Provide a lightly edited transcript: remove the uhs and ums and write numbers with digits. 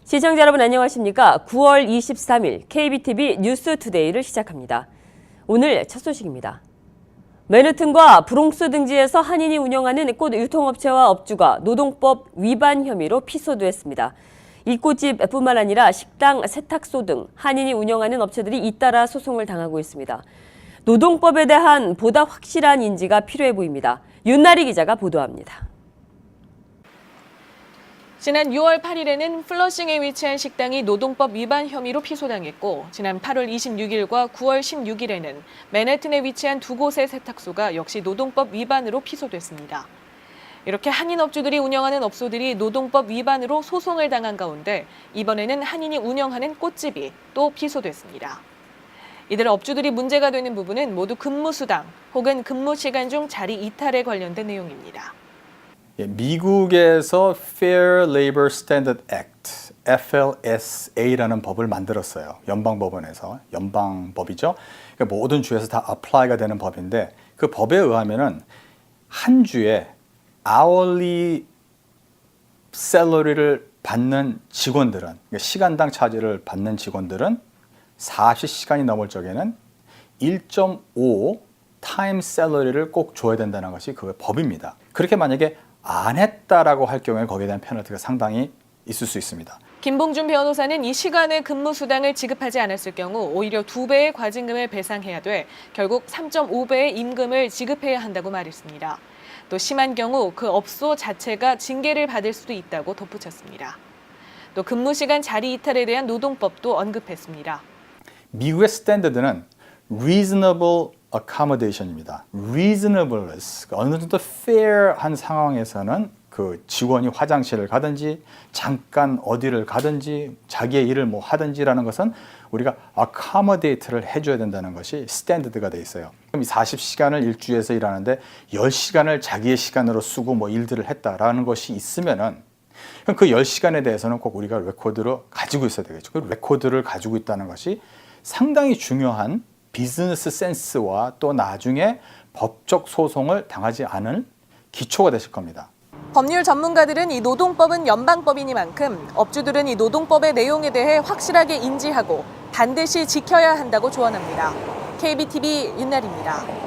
시청자 여러분 안녕하십니까? 9월 23일 KBTV 뉴스투데이를 시작합니다. 오늘 첫 소식입니다. 맨해튼과 브롱스 등지에서 한인이 운영하는 꽃 유통업체와 업주가 노동법 위반 혐의로 피소됐습니다. 이 꽃집뿐만 아니라 식당, 세탁소 등 한인이 운영하는 업체들이 잇따라 소송을 당하고 있습니다. 노동법에 대한 보다 확실한 인지가 필요해 보입니다. 윤나리 기자가 보도합니다. 지난 6월 8일에는 플러싱에 위치한 식당이 노동법 위반 혐의로 피소당했고 지난 8월 26일과 9월 16일에는 맨해튼에 위치한 두 곳의 세탁소가 역시 노동법 위반으로 피소됐습니다. 이렇게 한인 업주들이 운영하는 업소들이 노동법 위반으로 소송을 당한 가운데 이번에는 한인이 운영하는 꽃집이 또 피소됐습니다. 이들 업주들이 문제가 되는 부분은 모두 근무수당 혹은 근무 시간 중 자리 이탈에 관련된 내용입니다. 미국에서 Fair Labor Standard Act, FLSA라는 법을 만들었어요. 연방법원에서. 연방법이죠. 그러니까 모든 주에서 다 apply가 되는 법인데 그 법에 의하면은 한 주에 hourly salary를 받는 직원들은, 그러니까 시간당 차지를 받는 직원들은 40시간이 넘을 적에는 1.5 타임 샐러리를 꼭 줘야 된다는 것이 그 법입니다. 그렇게 만약에 안 했다라고 할 경우에 거기에 대한 페널티가 상당히 있을 수 있습니다. 김봉준 변호사는 이 시간에 근무 수당을 지급하지 않았을 경우 오히려 2배의 과징금을 배상해야 돼 결국 3.5배의 임금을 지급해야 한다고 말했습니다. 또 심한 경우 그 업소 자체가 징계를 받을 수도 있다고 덧붙였습니다. 또 근무 시간 자리 이탈에 대한 노동법도 언급했습니다. 미국의 스탠더드는 reasonable accommodation입니다. reasonableness, 어느 정도 fair한 상황에서는 그 직원이 화장실을 가든지 잠깐 어디를 가든지 자기의 일을 뭐 하든지라는 것은 우리가 accommodate를 해줘야 된다는 것이 스탠더드가 돼 있어요. 그럼 이 40시간을 일주에서 일하는데 10시간을 자기의 시간으로 쓰고 뭐 일들을 했다라는 것이 있으면은 그럼 그 10시간에 대해서는 꼭 우리가 레코드로 가지고 있어야 되겠죠. 그 레코드를 가지고 있다는 것이 상당히 중요한 비즈니스 센스와 또 나중에 법적 소송을 당하지 않을 기초가 되실 겁니다. 법률 전문가들은 이 노동법은 연방법이니만큼 업주들은 이 노동법의 내용에 대해 확실하게 인지하고 반드시 지켜야 한다고 조언합니다. KBTV 윤나리입니다.